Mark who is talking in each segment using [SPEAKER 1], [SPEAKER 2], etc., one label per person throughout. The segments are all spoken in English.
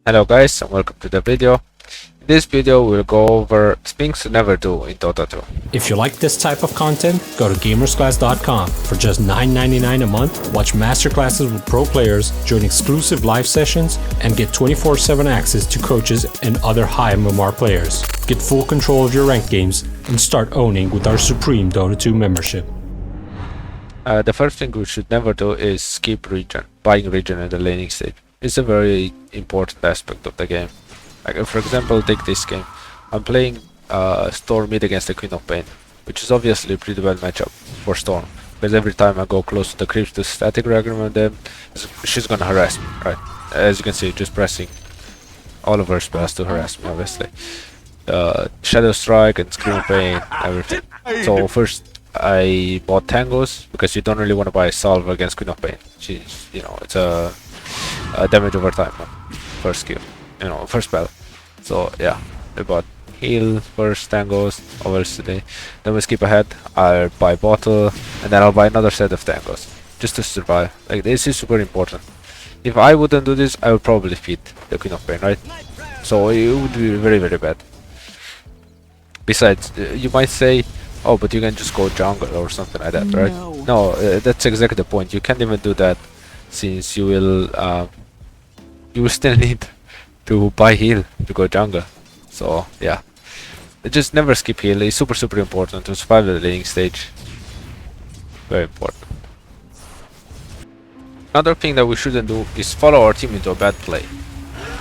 [SPEAKER 1] Hello guys and welcome to the video. In this video we'll go over things to never do in Dota 2.
[SPEAKER 2] If you like this type of content, go to gamersclass.com. For just $9.99 a month, watch masterclasses with pro players, join exclusive live sessions, and get 24/7 access to coaches and other high MMR players. Get full control of your ranked games and start owning with our Supreme Dota 2 membership.
[SPEAKER 1] The first thing we should never do is skip regen, buying regen in the laning stage. It's a very important aspect of the game. Like for example, take this game. I'm playing Storm mid against the Queen of Pain, which is obviously a pretty bad matchup for Storm. Because every time I go close to the creeps to static Regen, then she's gonna harass me, right? As you can see, just pressing all of her spells to harass me, obviously. Shadow Strike and Scream of Pain, everything. So first I bought Tangos because you don't really want to buy a Salve against Queen of Pain. She's, it's a damage over time, first skill, first spell. So yeah, I bought heal first, Tangos, obviously. Then we skip ahead, I'll buy bottle, and then I'll buy another set of Tangos, just to survive. Like, this is super important. If I wouldn't do this, I would probably feed the Queen of Pain, right? So it would be very, very bad. Besides, you might say, oh, but you can just go jungle or something like that, right? No, that's exactly the point. You can't even do that, since you will still need to buy heal to go jungle. So yeah, just never skip heal. It's super important to survive the laning stage. Very important. Another thing that we shouldn't do is follow our team into a bad play.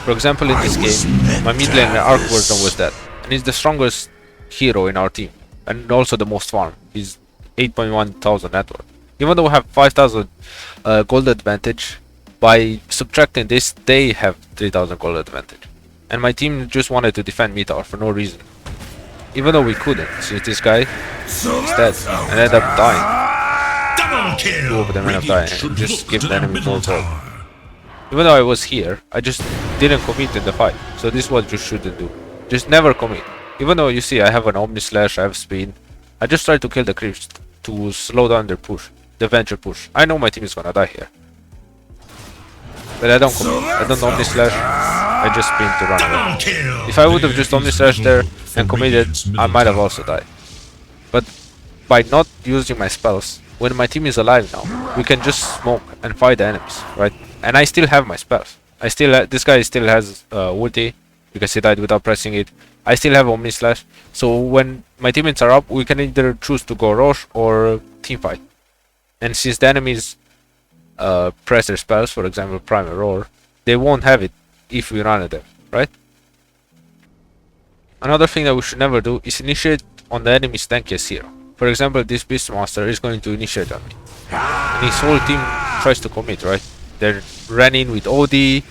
[SPEAKER 1] For example, in this game, my mid laner Arc version was dead, and he's the strongest hero in our team, and also the most farm. He's 8,100 net worth. Even though we have 5,000 gold advantage, by subtracting this, they have 3,000 gold advantage. And my team just wanted to defend mid tower for no reason. Even though we couldn't, since this guy is dead and ended up dying. Two of them ended up dying and just give the enemy more gold. Even though I was here, I just didn't commit in the fight. So this is what you shouldn't do. Just never commit. Even though you see I have an Omni Slash, I have speed, I just try to kill the creeps to slow down their push. The venture push. I know my team is gonna die here, but I don't commit. I don't Omni Slash. I just spin to run away. If I would have just Omni Slash there and committed, I might have also died. But by not using my spells, when my team is alive now, we can just smoke and fight the enemies, right? And I still have my spells. I still this guy still has ulti because he died without pressing it. I still have Omni Slash. So when my teammates are up, we can either choose to go Roche or teamfight. And since the enemies press their spells, for example Prime or Roar, they won't have it if we run at them, right? Another thing that we should never do is initiate on the enemy's tankiest hero. For example, this Beastmaster is going to initiate on me, and his whole team tries to commit, right? They're running with OD,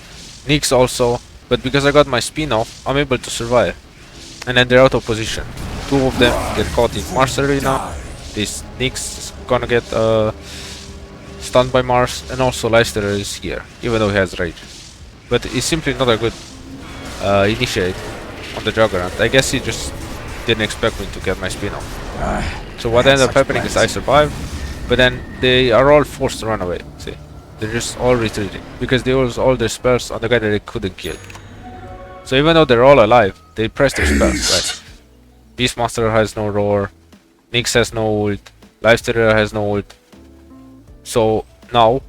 [SPEAKER 1] Nyx also, but because I got my spin off, I'm able to survive. And then they're out of position. Two of them get caught in Mars arena. This Nyx is gonna get stunned by Mars, and also Leicester is here, even though he has rage. But it's simply not a good initiate on the Juggernaut. I guess he just didn't expect me to get my spin off. So what ended up happening is I survived, but then they are all forced to run away. See, they're just all retreating because they used all their spells on the guy that they couldn't kill. So even though they're all alive, they press their spells, right? Beastmaster has no roar, Nyx has no ult, Lifestealer has no ult. So now,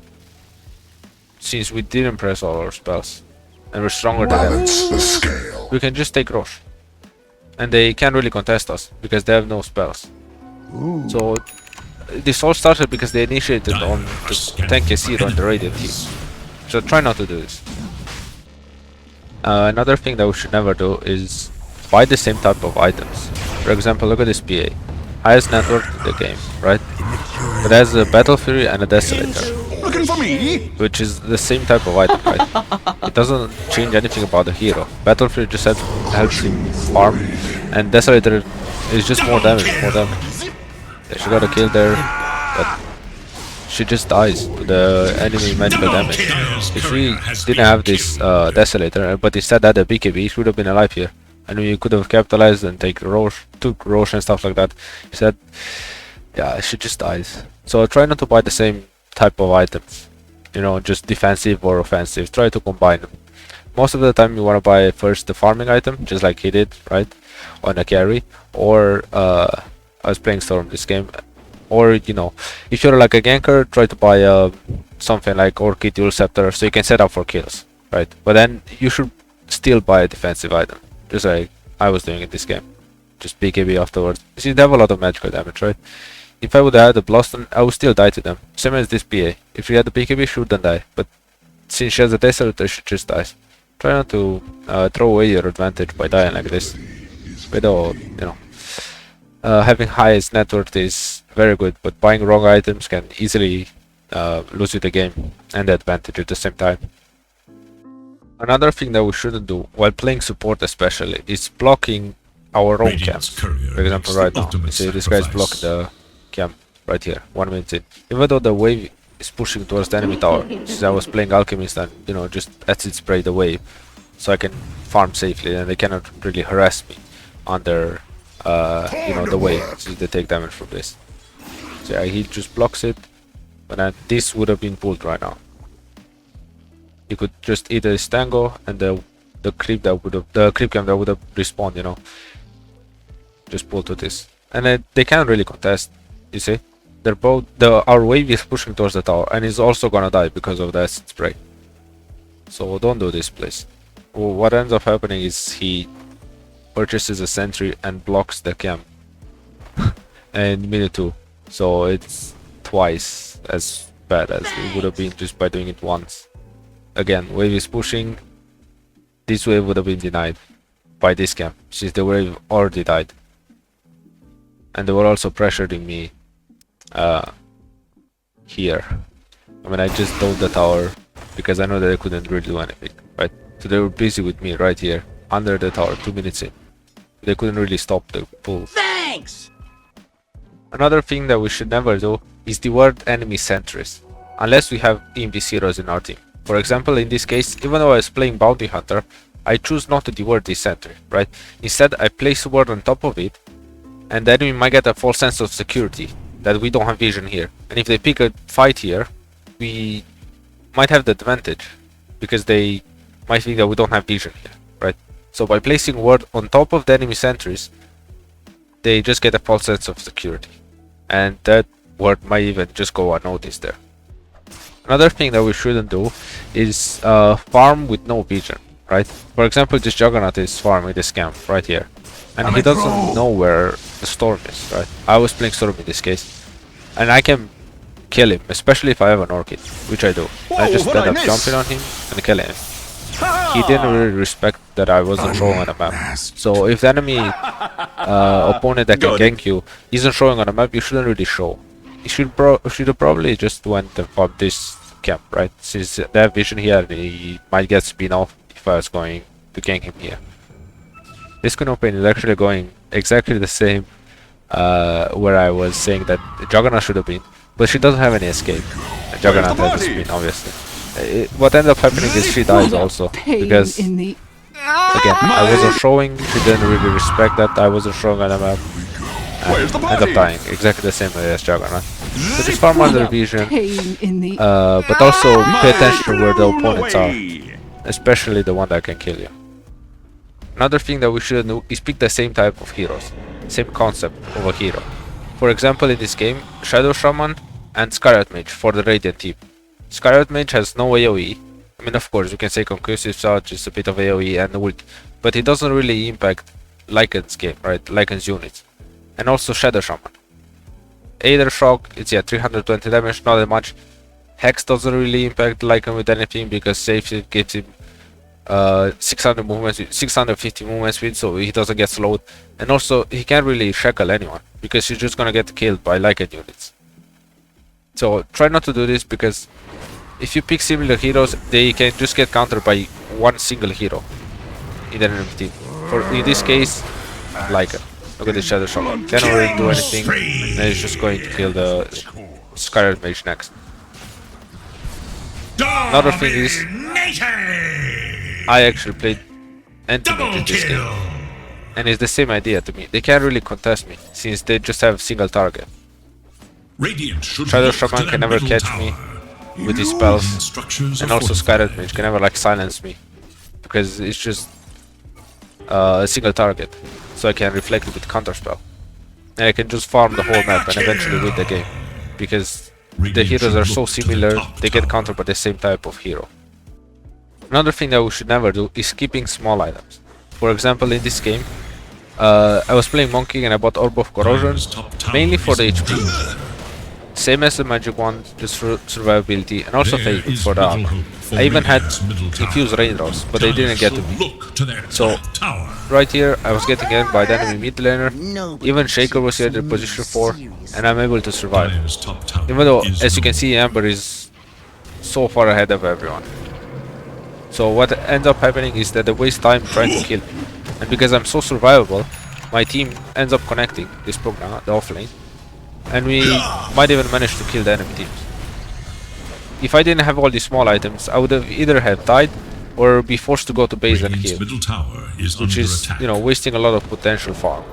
[SPEAKER 1] since we didn't press all our spells and we're stronger than them, we can just take Roche. And they can't really contest us because they have no spells. So this all started because they initiated on the tankiest hero and the Radiant team. So try not to do this. Another thing that we should never do is buy the same type of items. For example, look at this PA. Highest net worth in the game, right? But has a Battle Fury and a Desolator,
[SPEAKER 3] Looking for me?
[SPEAKER 1] which is the same type of item, right? It doesn't change anything about the hero. Battle Fury just helps him farm, and Desolator is just more damage, Yeah, she got a kill there, but she just dies to the enemy magical damage. If we didn't have this Desolator, but instead had a BKB, he should have been alive here. And we could have capitalized and took Roche and stuff like that. Instead, yeah, she just dies. So try not to buy the same type of items. Just defensive or offensive. Try to combine them. most of the time you want to buy first the farming item, just like he did, right, on a carry, or I was playing Storm this game, or you know, if you're like a ganker, try to buy something like Orchid Dual Scepter, so you can set up for kills, right? But then you should still buy a defensive item, just like I was doing in this game. Just BKB afterwards. You see, they have a lot of magical damage, right? If I would have had the Blaston, I would still die to them. Same as this PA. If you had the BKB, she wouldn't die. But since she has a Desert, she just dies. Try not to throw away your advantage by dying like this. Without, you know, having highest net worth is very good, but buying wrong items can easily lose you the game and the advantage at the same time. Another thing that we shouldn't do, while playing support especially, is blocking our own camps. For example, right now, you see this guy's blocking the camp right here, 1 minute in. Even though the wave is pushing towards the enemy tower, since I was playing Alchemist and, you know, just acid spray the wave, so I can farm safely and they cannot really harass me under, you know, the wave, since they take damage from this. So yeah, he just blocks it, but then this would have been pulled right now. You could just either Stango and the creep that would have, the creep camp that would have respawned, you know, just pull to this, and then they can't really contest. You see, they're both, our wave is pushing towards the tower and is also gonna die because of the acid spray. So don't do this, please. Well, what ends up happening is he purchases a sentry and blocks the camp in minute 2. So it's twice as bad as it would have been just by doing it once. Again, wave is pushing. This wave would have been denied by this camp, since the wave already died. And they were also pressuring me here. I mean, I just dove the tower because I know that they couldn't really do anything, right? So they were busy with me right here, under the tower, 2 minutes in. They couldn't really stop the pull.
[SPEAKER 3] Thanks!
[SPEAKER 1] Another thing that we should never do is deward enemy sentries, unless we have EMD heroes in our team. For example, in this case, even though I was playing Bounty Hunter, I choose not to deward this sentry, right? Instead, I place a ward on top of it, and then we might get a false sense of security that we don't have vision here. And if they pick a fight here, we might have the advantage, because they might think that we don't have vision here, right? So by placing ward on top of the enemy sentries, they just get a false sense of security, and that ward might even just go unnoticed there. Another thing that we shouldn't do is farm with no vision, right? For example, this Juggernaut is farming this camp right here, and he doesn't know where the Storm is, right? I was playing Storm in this case, and I can kill him, especially if I have an Orchid, which I do. I just end up jumping on him and killing him. He didn't really respect that I wasn't showing on a map. So if the enemy opponent that can gank you isn't showing on a map, you shouldn't really show. You should have probably just went and fought this camp, right? Since they have vision here, he might get spin off if I was going to gank him here. This campaign is actually going exactly the same where I was saying that Juggernaut should have been, but she doesn't have any escape. And Juggernaut has a spin, obviously. What ended up happening is she dies also, because again, I wasn't showing, she didn't really respect that I wasn't showing on the map. End up dying exactly the same way as Juggernaut. So just farm under vision, but also pay attention to where the opponents are, especially the one that can kill you. Another thing that we shouldn't do is pick the same type of heroes, same concept of a hero. For example, in this game, Shadow Shaman and Scarlet Mage for the Radiant team. Scarlet Mage has no AoE. I mean, of course, you can say Concussive Charge is a bit of AoE and ult, but it doesn't really impact Lycan's game, right? Lycan's units. And also Shadow Shaman. Aether Shock, it's 320 damage, not that much. Hex doesn't really impact Lycan with anything because safety gives him 600 movements, 650 movement speed, so he doesn't get slowed. And also, he can't really shackle anyone because he's just gonna get killed by Lycan units. So try not to do this, because if you pick similar heroes, they can just get countered by one single hero in the enemy team. In this case, Lycan. Look at the Shadow Shaman. Cannot really do anything, and he's just going to kill the Scarlet Mage next. Another thing is, I actually played Anti-Mage in this game, and it's the same idea to me. They can't really contest me, since they just have a single target. Shadow Shaman can never catch me with his spells, and also Scarlet Mage can never like silence me. because it's just a single target, so I can reflect it with counterspell, and I can just farm the whole map and eventually win the game, because the heroes are so similar, they get countered by the same type of hero. Another thing that we should never do is skipping small items. For example, in this game, I was playing Monkey and I bought Orb of Corrosion, mainly for the HP. Same as the Magic Wand, just for survivability, and also Fate for the armor. I even had Infused Raindrops, but they didn't get to me. So, right here, I was getting aimed by the enemy mid laner, even Shaker was here at position 4, and I'm able to survive. Even though, as you can see, Amber is so far ahead of everyone. So what ends up happening is that they waste time trying to kill me. And because I'm so survivable, my team ends up connecting this program, the offlane, and we might even manage to kill the enemy teams. If I didn't have all these small items, I would have either have died or be forced to go to base and heal, which is, you know, wasting a lot of potential farm.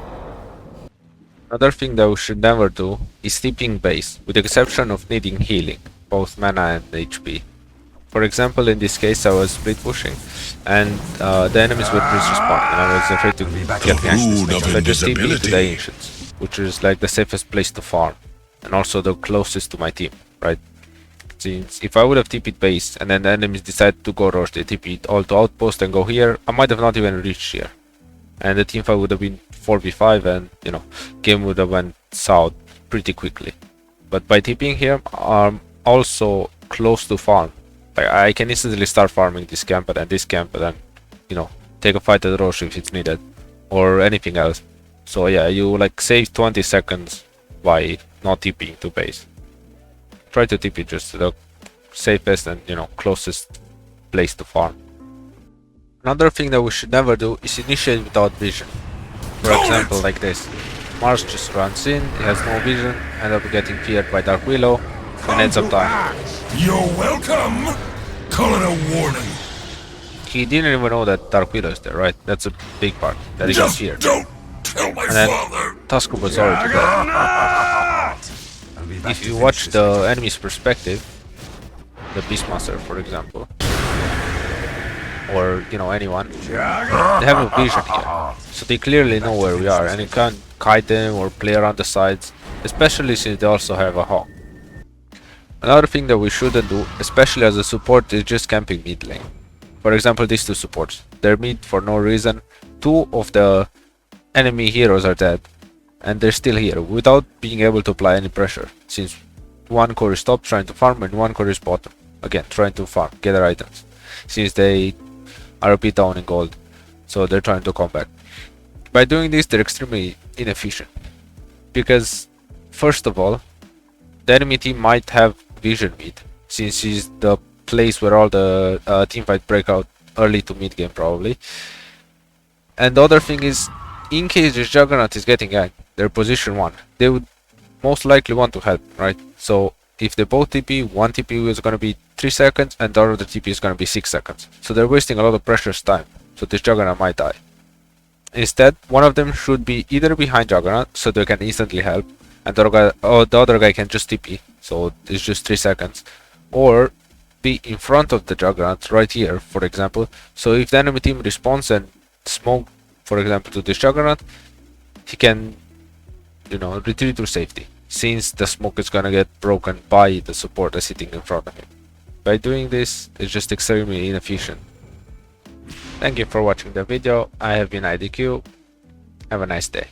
[SPEAKER 1] Another thing that we should never do is TPing base, with the exception of needing healing, both mana and HP. For example, in this case I was split pushing, and the enemies would just respawn, and I was afraid to get ganked, so I just TP'd to the Ancients, which is like the safest place to farm, and also the closest to my team, right? Since if I would have TP'd base, and then the enemies decided to go rush, they TP'd all to outpost and go here, I might have not even reached here. And the teamfight would have been 4v5, and, you know, game would have went south pretty quickly. But by TPing here, I'm also close to farm. I can instantly start farming this camp and then this camp, and then, you know, take a fight at Roche if it's needed, or anything else. So yeah, you like save 20 seconds by not TPing to base. Try to TP just to the safest and, you know, closest place to farm. Another thing that we should never do is initiate without vision. For example, like this. Mars just runs in, he has no vision, ends up getting feared by Dark Willow, and ends up dying.
[SPEAKER 3] You're welcome! Call it a warning.
[SPEAKER 1] He didn't even know that Dark Willow is there, right? That's a big part, that he got feared.
[SPEAKER 3] Don't tell my
[SPEAKER 1] And then
[SPEAKER 3] father!
[SPEAKER 1] Tusker was already dead. If you watch the enemy's perspective, the Beastmaster for example, or, you know, anyone, they have a vision here, so they clearly know where we are, and you can't kite them or play around the sides, especially since they also have a hawk. Another thing that we shouldn't do, especially as a support, is just camping mid lane. For example, these two supports, they're mid for no reason, 2 of the enemy heroes are dead, and they're still here, without being able to apply any pressure, since one core is top trying to farm and one core is bottom, again trying to farm, gather items, since they are a bit down in gold, so they're trying to come back. By doing this, they're extremely inefficient, because first of all, the enemy team might have vision mid, since it's the place where all the teamfight break out early to mid game probably. And the other thing is, in case this Juggernaut is getting ganked, they're position 1, they would most likely want to help, right? So if they both TP, one TP is going to be 3 seconds and the other TP is going to be 6 seconds. So they're wasting a lot of precious time, so this Juggernaut might die. Instead, one of them should be either behind Juggernaut, so they can instantly help, and the other guy can just TP, so it's just 3 seconds, or be in front of the Juggernaut right here, for example, so if the enemy team responds and smoke, for example, to this Juggernaut, he can, you know, retreat to safety, since the smoke is gonna get broken by the support that's sitting in front of him. By doing this, it's just extremely inefficient. Thank you for watching the video. I have been IDQ. Have a nice day.